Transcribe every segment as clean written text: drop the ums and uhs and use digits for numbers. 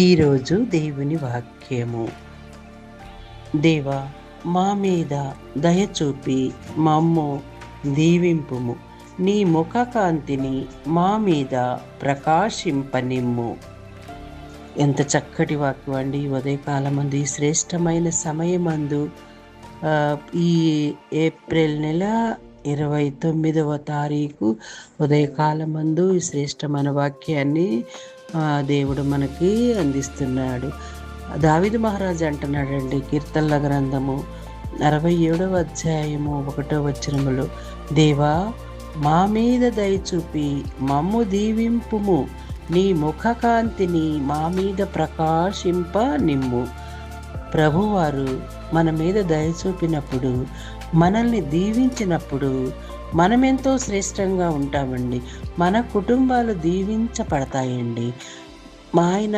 ఈరోజు దేవుని వాక్యము. దేవా, మా మీద దయ చూపి మమ్ము దీవింపుము. నీ ముఖకాంతిని మా మీద ప్రకాశింపనిమ్ము. ఎంత చక్కటి వాక్యం అండి. ఉదయకాలమందు, ఈ శ్రేష్టమైన సమయమందు, ఈ ఏప్రిల్ నెల 29వ తారీఖు ఉదయకాలమందు ఈ శ్రేష్టమైన వాక్యాన్ని దేవుడు మనకి అందిస్తున్నాడు. దావీదు మహారాజు అంటున్నాడండి, కీర్తనల గ్రంథము 67వ అధ్యాయము 1వ వచనములో, దేవా, మా మీద దయచూపి మమ్ము దీవింపుము. నీ ముఖకాంతిని మా మీద ప్రకాశింప నిమ్ము. ప్రభువారు మన మీద దయ చూపినప్పుడు, మనల్ని దీవించినప్పుడు మనమెంతో శ్రేష్టంగా ఉంటామండి. మన కుటుంబాలు దీవించబడతాయండి. ఆయన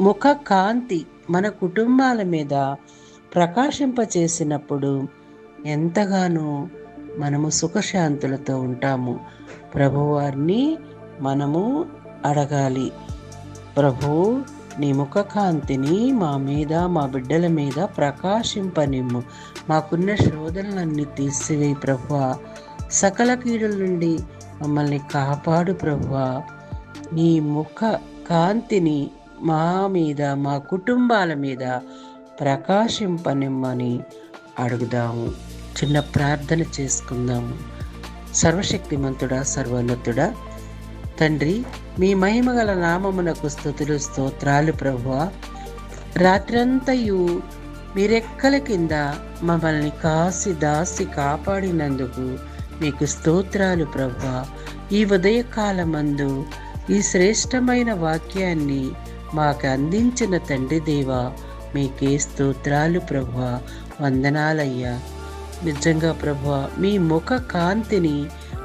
ముఖ కాంతి మన కుటుంబాల మీద ప్రకాశింపచేసినప్పుడు ఎంతగానో మనము సుఖశాంతులతో ఉంటాము. ప్రభువారిని మనము అడగాలి, ప్రభు, నీ ముఖకాంతిని మా మీద, మా బిడ్డల మీద ప్రకాశింపనిమ్ము. మాకున్న శోధనలన్నీ తీసివేయి ప్రభువా. సకల కీడుల నుండి మమ్మల్ని కాపాడు ప్రభువా. నీ ముఖ కాంతిని మా మీద, మా కుటుంబాల మీద ప్రకాశింపనిమ్మని అడుగుదాము. చిన్న ప్రార్థన చేసుకుందాము. సర్వశక్తిమంతుడా, సర్వోన్నతుడా తండ్రి, మీ మహిమగల నామమునకు స్తుతులు, స్తోత్రాలు ప్రభువా. రాత్రంతయు మీరెక్కల కింద మమ్మల్ని కాసి దాసి కాపాడినందుకు మీకు స్తోత్రాలు ప్రభువా. ఈ ఉదయకాలమందు ఈ శ్రేష్టమైన వాక్యాన్ని మాకు అందించిన తండ్రి దేవా, మీకే స్తోత్రాలు ప్రభువా, వందనాలయ్యా. నిజంగా ప్రభువా, మీ ముఖ కాంతిని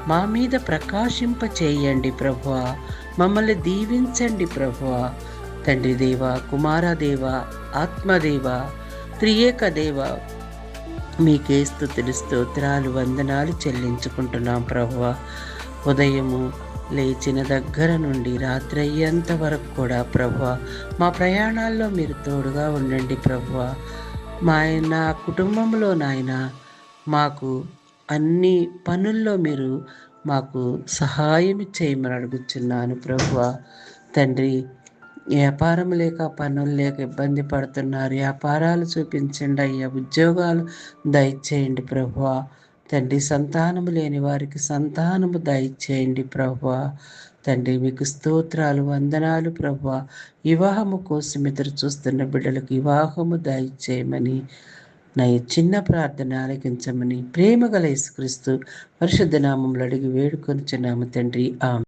మా మీద ప్రకాశింప చేయండి ప్రభువా. మమ్మల్ని దీవించండి ప్రభువా. తండ్రి దేవా, కుమారదేవ, ఆత్మదేవ, త్రియేక దేవ, మీకే స్తుతులు, స్తోత్రాలు, వందనాలు చెల్లించుకుంటున్నాం ప్రభువా. ఉదయము లేచిన దగ్గర నుండి రాత్రి అయ్యేంత వరకు కూడా ప్రభువా, మా ప్రయాణాల్లో మీరు తోడుగా ఉండండి ప్రభువా. నా కుటుంబంలో నాయన, మాకు అన్ని పనుల్లో మీరు మాకు సహాయం చేయమని అడుగుచున్నాను ప్రభువా. తండ్రి, వ్యాపారం లేక, పనులు లేక ఇబ్బంది పడుతున్నారు, వ్యాపారాలు చూపించండి అయ్యా. ఉద్యోగాలు దయచేయండి ప్రభువా. తండ్రి, సంతానము లేని వారికి సంతానము దయచేయండి ప్రభువా. తండ్రి, మీకు స్తోత్రాలు, వందనాలు ప్రభువా. వివాహము కోసం ఎదురు చూస్తున్న బిడ్డలకు వివాహము దయచేయమని, నా చిన్న ప్రార్థన ఆలకించమని ప్రేమగల యేసుక్రీస్తు పరిశుద్ధ నామములో అడిగి వేడుకొనుచున్నాము తండ్రి, ఆమేన్.